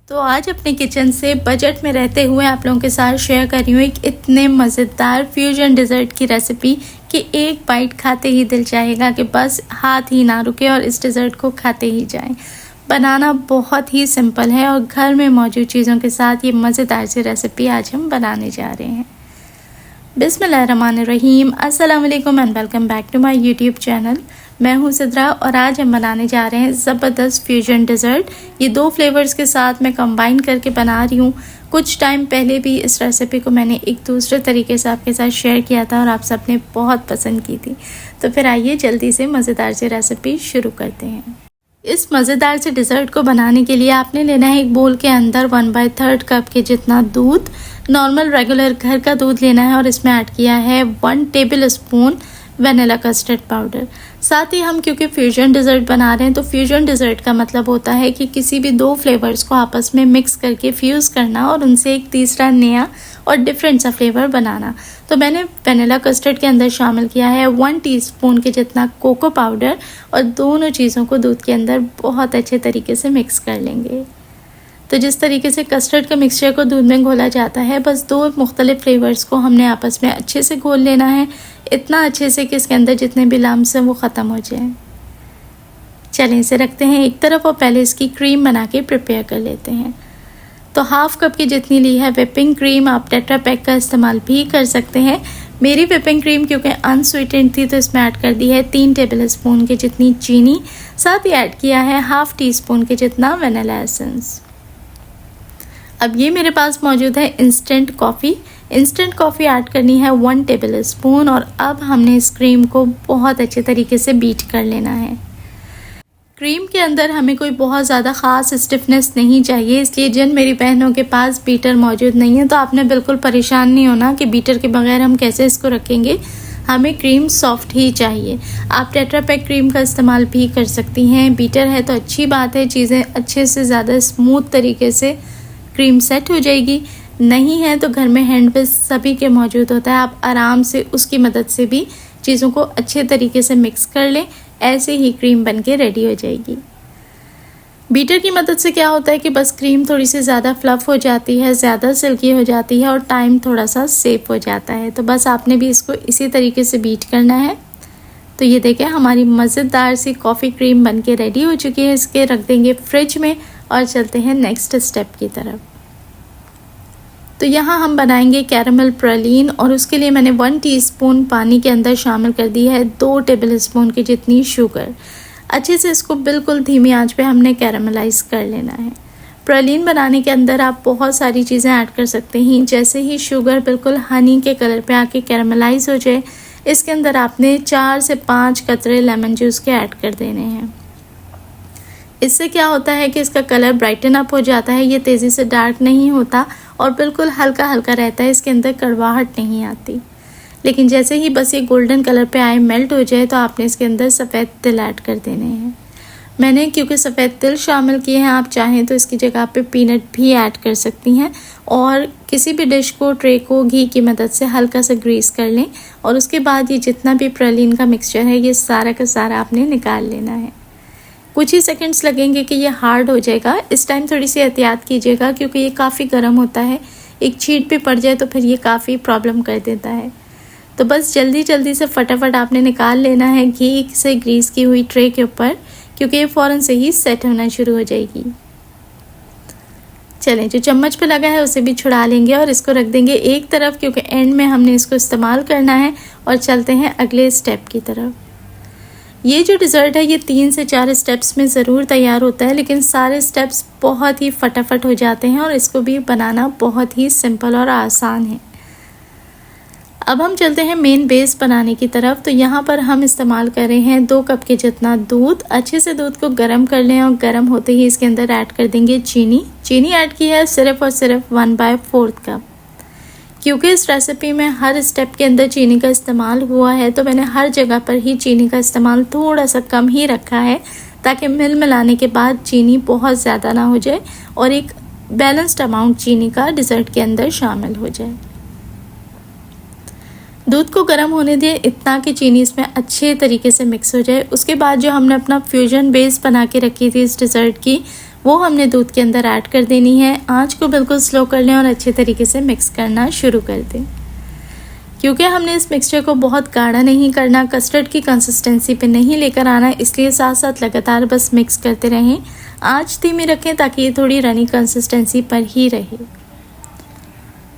तो आज अपने किचन से बजट में रहते हुए आप लोगों के साथ शेयर कर रही हूँ एक इतने मज़ेदार फ्यूजन डिज़र्ट की रेसिपी कि एक बाइट खाते ही दिल चाहेगा कि बस हाथ ही ना रुके और इस डिज़र्ट को खाते ही जाएं। बनाना बहुत ही सिंपल है और घर में मौजूद चीज़ों के साथ ये मज़ेदार सी रेसिपी आज हम बनाने जा रहे हैं। बिस्मिल्लाहिर्रहमानिर्रहीम, अस्सलाम वालेकुम and welcome back to my YouTube channel. मैं हूँ सिद्रा और आज हम बनाने जा रहे हैं ज़बरदस्त फ्यूजन डिज़र्ट। ये दो फ्लेवर्स के साथ मैं कंबाइन करके बना रही हूँ। कुछ टाइम पहले भी इस रेसिपी को मैंने एक दूसरे तरीके से आपके साथ शेयर किया था और आप सबने बहुत पसंद की थी। तो फिर आइए जल्दी से मज़ेदार सी रेसिपी शुरू करते हैं। इस मज़ेदार से डिज़र्ट को बनाने के लिए आपने लेना है एक बोल के अंदर 1/3 कप के जितना दूध, नॉर्मल रेगुलर घर का दूध लेना है और इसमें ऐड किया है 1 table spoon vanilla custard powder. साथ ही हम क्योंकि फ्यूजन डिज़र्ट बना रहे हैं तो फ्यूजन डिज़र्ट का मतलब होता है कि किसी भी दो फ्लेवर्स को आपस में मिक्स करके फ्यूज़ करना और उनसे एक तीसरा नया और डिफरेंट सा फ्लेवर बनाना। तो मैंने वनीला कस्टर्ड के अंदर शामिल किया है 1 टीस्पून के जितना कोको पाउडर और दोनों चीज़ों को दूध के अंदर बहुत अच्छे तरीके से मिक्स कर लेंगे। तो जिस तरीके से कस्टर्ड का मिक्सचर को दूध में घोला जाता है, बस दो मुख्तलिफ फ्लेवर्स को हमने आपस में अच्छे से घोल लेना है, इतना अच्छे से कि इसके अंदर जितने भी लम्स हैं वो ख़त्म हो जाएं। चलें इसे रखते हैं एक तरफ और पहले इसकी क्रीम बना के प्रिपेयर कर लेते हैं। तो हाफ कप की जितनी ली है व्हिपिंग क्रीम, आप टेट्रा पैक का इस्तेमाल भी कर सकते हैं। मेरी व्हिपिंग क्रीम क्योंकि अनस्वीटेंड थी तो इसमें ऐड कर दी है 3 टेबल स्पून की जितनी चीनी, साथ ही ऐड किया है हाफ टी स्पून के जितना वनीला एसेंस। अब ये मेरे पास मौजूद है instant coffee. Instant coffee add करनी है 1 टेबल स्पून और अब हमने इस क्रीम को बहुत अच्छे तरीके से बीट कर लेना है। क्रीम के अंदर हमें कोई बहुत ज़्यादा ख़ास स्टिफनेस नहीं चाहिए, इसलिए जिन मेरी बहनों के पास बीटर मौजूद नहीं है तो आपने बिल्कुल परेशान नहीं होना कि बीटर के बगैर हम कैसे इसको रखेंगे। हमें क्रीम सॉफ्ट ही चाहिए। आप टेट्रा पैक क्रीम का इस्तेमाल भी कर सकती हैं। बीटर है तो अच्छी बात है, चीज़ें अच्छे से ज़्यादा स्मूथ तरीके से क्रीम सेट हो जाएगी। नहीं है तो घर में हैंड विस्क सभी के मौजूद होता है, आप आराम से उसकी मदद से भी चीज़ों को अच्छे तरीके से मिक्स कर लें, ऐसे ही क्रीम बनके रेडी हो जाएगी। बीटर की मदद से क्या होता है कि बस क्रीम थोड़ी सी ज़्यादा फ्लफ़ हो जाती है, ज़्यादा सिल्की हो जाती है और टाइम थोड़ा सा सेव हो जाता है। तो बस आपने भी इसको इसी तरीके से बीट करना है। तो ये देखें हमारी मज़ेदार सी कॉफ़ी क्रीम बनके रेडी हो चुकी है। इसके रख देंगे फ्रिज में और चलते हैं नेक्स्ट स्टेप की तरफ। तो यहाँ हम बनाएंगे कैरामल प्रलीन और उसके लिए मैंने 1 टीस्पून पानी के अंदर शामिल कर दी है 2 टेबल स्पून की जितनी शुगर। अच्छे से इसको बिल्कुल धीमी आंच पे हमने कैरामलाइज कर लेना है। प्रलीन बनाने के अंदर आप बहुत सारी चीज़ें ऐड कर सकते हैं। जैसे ही शुगर बिल्कुल हनी के कलर पे आके कैरामलाइज हो जाए, इसके अंदर आपने 4 से 5 कतरे लेमन जूस के ऐड कर देने हैं। इससे क्या होता है कि इसका कलर ब्राइटन अप हो जाता है, ये तेज़ी से डार्क नहीं होता और बिल्कुल हल्का हल्का रहता है, इसके अंदर कड़वाहट नहीं आती। लेकिन जैसे ही बस ये गोल्डन कलर पे आए, मेल्ट हो जाए, तो आपने इसके अंदर सफ़ेद तिल ऐड कर देने हैं। मैंने क्योंकि सफ़ेद तिल शामिल किए हैं, आप चाहें तो इसकी जगह पे पीनट भी ऐड कर सकती हैं और किसी भी डिश को, ट्रे को घी की मदद से हल्का सा ग्रीस कर लें और उसके बाद ये जितना भी प्रलीन का मिक्सचर है ये सारा का सारा आपने निकाल लेना है। कुछ ही सेकंड्स लगेंगे कि ये हार्ड हो जाएगा। इस टाइम थोड़ी सी एहतियात कीजिएगा क्योंकि ये काफ़ी गर्म होता है, एक छींट भी पड़ जाए तो फिर ये काफ़ी प्रॉब्लम कर देता है। तो बस जल्दी जल्दी से फटाफट आपने निकाल लेना है घी से ग्रीस की हुई ट्रे के ऊपर, क्योंकि ये फ़ौरन से ही सेट होना शुरू हो जाएगी। चलें, जो चम्मच पे लगा है उसे भी छुड़ा लेंगे और इसको रख देंगे एक तरफ, क्योंकि एंड में हमने इसको इस्तेमाल करना है। और चलते हैं अगले स्टेप की तरफ। ये जो डिज़र्ट है ये 3 से 4 स्टेप्स में ज़रूर तैयार होता है, लेकिन सारे स्टेप्स बहुत ही फटाफट हो जाते हैं और इसको भी बनाना बहुत ही सिंपल और आसान है। अब हम चलते हैं मेन बेस बनाने की तरफ। तो यहाँ पर हम इस्तेमाल कर रहे हैं 2 कप के जितना दूध। अच्छे से दूध को गर्म कर लें और गर्म होते ही इसके अंदर ऐड कर देंगे चीनी। चीनी ऐड की है सिर्फ और सिर्फ 1/4 कप। क्योंकि इस रेसिपी में हर स्टेप के अंदर चीनी का इस्तेमाल हुआ है तो मैंने हर जगह पर ही चीनी का इस्तेमाल थोड़ा सा कम ही रखा है, ताकि मिलाने के बाद चीनी बहुत ज़्यादा ना हो जाए और एक बैलेंस्ड अमाउंट चीनी का डिज़र्ट के अंदर शामिल हो जाए। दूध को गर्म होने दें इतना कि चीनी इसमें अच्छे तरीके से मिक्स हो जाए। उसके बाद जो हमने अपना फ्यूजन बेस बना के रखी थी इस डिज़र्ट की, वो हमने दूध के अंदर ऐड कर देनी है। आंच को बिल्कुल स्लो कर लें और अच्छे तरीके से मिक्स करना शुरू कर दें। क्योंकि हमने इस मिक्सचर को बहुत गाढ़ा नहीं करना, कस्टर्ड की कंसिस्टेंसी पे नहीं लेकर आना, इसलिए साथ साथ लगातार बस मिक्स करते रहें। आंच धीमी रखें ताकि ये थोड़ी रनी कंसिस्टेंसी पर ही रहे।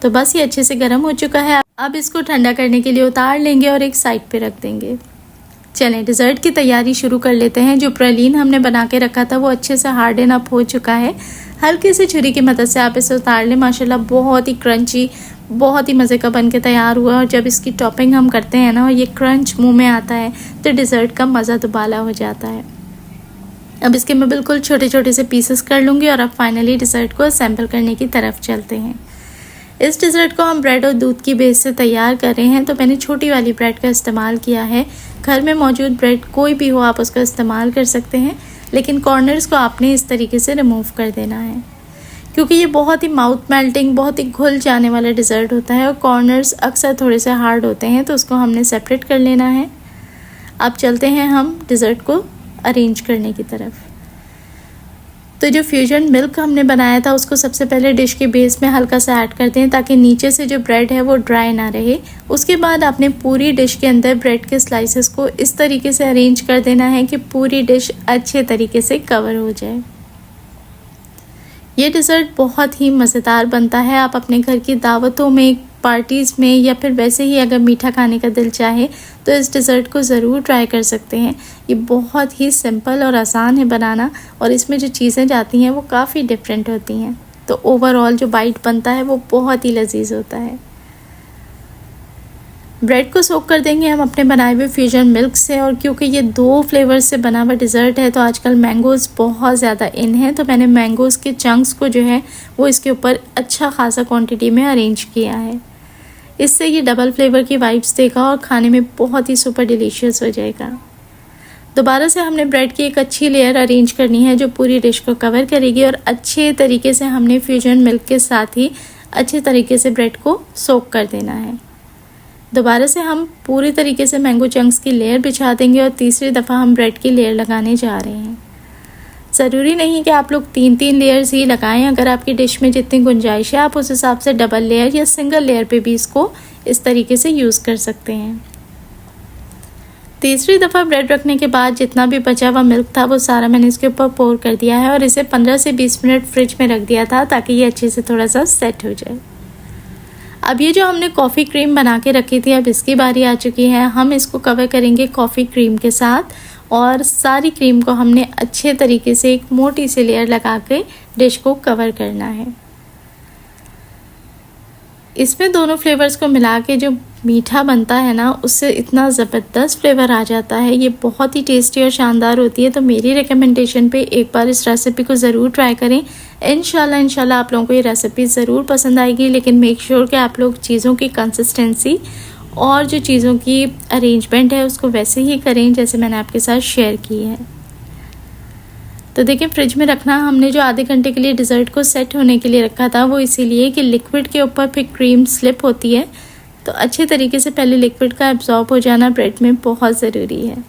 तो बस ये अच्छे से गर्म हो चुका है। अब इसको ठंडा करने के लिए उतार लेंगे और एक साइड पे रख देंगे। चलें डिज़र्ट की तैयारी शुरू कर लेते हैं। जो प्रलीन हमने बना के रखा था वो अच्छे से हार्डन अप हो चुका है। हल्की सी छुरी की मदद से आप इसे उतार लें। माशाल्लाह बहुत ही क्रंची, बहुत ही मज़े का बन के तैयार हुआ। और जब इसकी टॉपिंग हम करते हैं ना और ये क्रंच मुंह में आता है तो डिज़र्ट का मज़ा दुबाला हो जाता है। अब इसके मैं बिल्कुल छोटे छोटे से पीसेस कर लूँगी और अब फाइनली डिज़र्ट को असेंबल करने की तरफ चलते हैं। इस डिज़र्ट को हम ब्रेड और दूध की बेस से तैयार कर रहे हैं, तो मैंने छोटी वाली ब्रेड का इस्तेमाल किया है। घर में मौजूद ब्रेड कोई भी हो आप उसका इस्तेमाल कर सकते हैं, लेकिन कॉर्नर्स को आपने इस तरीके से रिमूव कर देना है क्योंकि ये बहुत ही माउथ मेल्टिंग, बहुत ही घुल जाने वाला डिज़र्ट होता है और कॉर्नर्स अक्सर थोड़े से हार्ड होते हैं, तो उसको हमने सेपरेट कर लेना है। अब चलते हैं हम डिज़र्ट को अरेंज करने की तरफ। तो जो फ्यूजन मिल्क हमने बनाया था उसको सबसे पहले डिश के बेस में हल्का सा ऐड करते हैं ताकि नीचे से जो ब्रेड है वो ड्राई ना रहे। उसके बाद आपने पूरी डिश के अंदर ब्रेड के स्लाइसेस को इस तरीके से अरेंज कर देना है कि पूरी डिश अच्छे तरीके से कवर हो जाए। ये डिज़र्ट बहुत ही मज़ेदार बनता है। आप अपने घर की दावतों में, पार्टीज़ में या फिर वैसे ही अगर मीठा खाने का दिल चाहे तो इस डिज़र्ट को ज़रूर ट्राई कर सकते हैं। ये बहुत ही सिंपल और आसान है बनाना और इसमें जो चीज़ें जाती हैं वो काफ़ी डिफरेंट होती हैं, तो ओवरऑल जो बाइट बनता है वो बहुत ही लजीज होता है। ब्रेड को सोक कर देंगे हम अपने बनाए हुए फ्यूजन मिल्क से, और क्योंकि ये 2 फ्लेवर से बना हुआ डिज़र्ट है तो आजकल मैंगोज़ बहुत ज़्यादा इन है, तो मैंने मैंगोज़ के चंक्स को जो है वो इसके ऊपर अच्छा खासा क्वांटिटी में अरेंज किया है। इससे ये डबल फ्लेवर की वाइब्स देगा और खाने में बहुत ही सुपर डिलीशियस हो जाएगा। दोबारा से हमने ब्रेड की एक अच्छी लेयर अरेंज करनी है जो पूरी डिश को कवर करेगी, और अच्छे तरीके से हमने फ्यूजन मिल्क के साथ ही अच्छे तरीके से ब्रेड को सोक कर देना है। दोबारा से हम पूरी तरीके से मैंगो चंक्स की लेयर बिछा देंगे और तीसरी दफ़ा हम ब्रेड की लेयर लगाने जा रहे हैं। ज़रूरी नहीं कि आप लोग 3-3 लेयर्स ही लगाएं। अगर आपकी डिश में जितनी गुंजाइश है आप उस हिसाब से डबल लेयर या सिंगल लेयर पे भी इसको इस तरीके से यूज़ कर सकते हैं। तीसरी दफ़ा ब्रेड रखने के बाद जितना भी बचा हुआ मिल्क था वो सारा मैंने इसके ऊपर पोर कर दिया है और इसे 15 से 20 मिनट फ्रिज में रख दिया था ताकि ये अच्छे से थोड़ा सा सेट हो जाए। अब ये जो हमने कॉफ़ी क्रीम बना के रखी थी अब इसकी बारी आ चुकी है। हम इसको कवर करेंगे कॉफ़ी क्रीम के साथ, और सारी क्रीम को हमने अच्छे तरीके से एक मोटी सी लेयर लगा के डिश को कवर करना है। इसमें दोनों फ्लेवर्स को मिला के जो मीठा बनता है ना उससे इतना ज़बरदस्त फ्लेवर आ जाता है, ये बहुत ही टेस्टी और शानदार होती है। तो मेरी रिकमेंडेशन पे एक बार इस रेसिपी को ज़रूर ट्राई करें। इंशाल्लाह आप लोगों को ये रेसिपी ज़रूर पसंद आएगी, लेकिन मेक श्योर कि आप लोग चीज़ों की कंसिस्टेंसी और जो चीज़ों की अरेंजमेंट है उसको वैसे ही करें जैसे मैंने आपके साथ शेयर की है। तो देखिए फ्रिज में रखना हमने जो आधे घंटे के लिए डिज़र्ट को सेट होने के लिए रखा था वो इसीलिए कि लिक्विड के ऊपर फिर क्रीम स्लिप होती है, तो अच्छे तरीके से पहले लिक्विड का एब्जॉर्ब हो जाना ब्रेड में बहुत ज़रूरी है।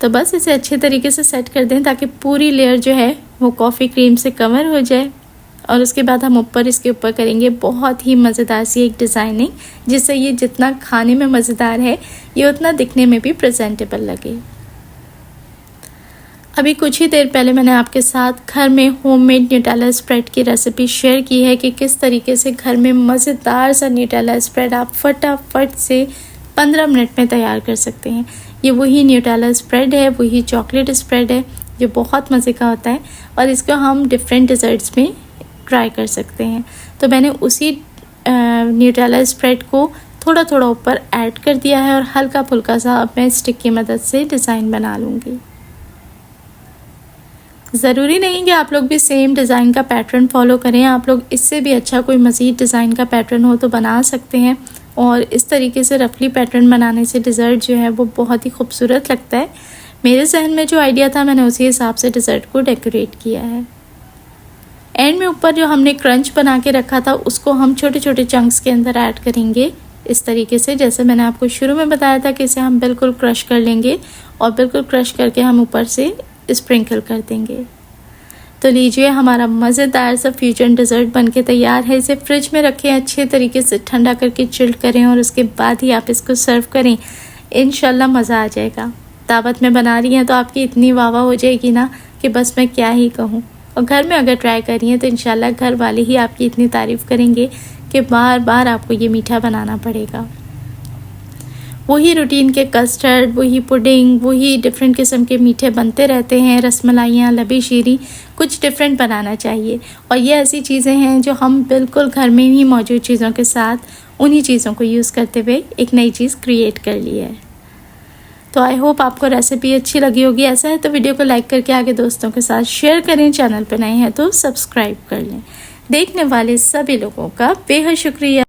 तो बस इसे अच्छे तरीके से सेट कर दें ताकि पूरी लेयर जो है वो कॉफ़ी क्रीम से कवर हो जाए, और उसके बाद हम इसके ऊपर करेंगे बहुत ही मज़ेदार सी एक डिज़ाइनिंग, जिससे ये जितना खाने में मज़ेदार है ये उतना दिखने में भी प्रेजेंटेबल लगे। अभी कुछ ही देर पहले मैंने आपके साथ घर में होममेड न्यूटेला स्प्रेड की रेसिपी शेयर की है कि किस तरीके से घर में मज़ेदार सा न्यूटेला स्प्रेड आप फटाफट से 15 मिनट में तैयार कर सकते हैं। ये वही न्यूटेला स्प्रेड है, वही चॉकलेट स्प्रेड है जो बहुत मज़े का होता है, और इसको हम डिफरेंट डिज़र्ट्स में ट्राई कर सकते हैं। तो मैंने उसी न्यूटेला स्प्रेड को थोड़ा थोड़ा ऊपर ऐड कर दिया है और हल्का फुल्का सा अब मैं स्टिक की मदद से डिज़ाइन बना लूँगी। ज़रूरी नहीं कि आप लोग भी सेम डिज़ाइन का पैटर्न फॉलो करें, आप लोग इससे भी अच्छा कोई मज़ीद डिज़ाइन का पैटर्न हो तो बना सकते हैं, और इस तरीके से रफली पैटर्न बनाने से डिज़र्ट जो है वो बहुत ही खूबसूरत लगता है। मेरे जहन में जो आइडिया था मैंने उसी हिसाब से डिज़र्ट को डेकोरेट किया है। एंड में ऊपर जो हमने क्रंच बना के रखा था उसको हम छोटे छोटे चंक्स के अंदर ऐड करेंगे इस तरीके से, जैसे मैंने आपको शुरू में बताया था कि इसे हम बिल्कुल क्रश कर लेंगे और बिल्कुल क्रश करके हम ऊपर से स्प्रिंकल कर देंगे। तो लीजिए, हमारा मज़ेदार सा फ्यूजन डेज़र्ट बनके तैयार है। इसे फ्रिज में रखें, अच्छे तरीके से ठंडा करके चिल्ड करें और उसके बाद ही आप इसको सर्व करें। इंशाल्लाह मज़ा आ जाएगा। दावत में बना रही हैं तो आपकी इतनी वाह वाह हो जाएगी ना कि बस मैं क्या ही कहूँ। और घर में अगर ट्राई करी हैं तो इंशाल्लाह घर वाले ही आपकी इतनी तारीफ़ करेंगे कि बार बार आपको ये मीठा बनाना पड़ेगा। वही रूटीन के कस्टर्ड, वही पुडिंग, वही डिफरेंट किस्म के मीठे बनते रहते हैं। रसमलाइयाँ, लबी शीरी, कुछ डिफरेंट बनाना चाहिए। और ये ऐसी चीज़ें हैं जो हम बिल्कुल घर में ही मौजूद चीज़ों के साथ उन्हीं चीज़ों को यूज़ करते हुए एक नई चीज़ क्रिएट कर ली है। तो आई होप आपको रेसिपी अच्छी लगी होगी। ऐसा है तो वीडियो को लाइक करके आगे दोस्तों के साथ शेयर करें। चैनल पर नए हैं तो सब्सक्राइब कर लें। देखने वाले सभी लोगों का बेहद शुक्रिया।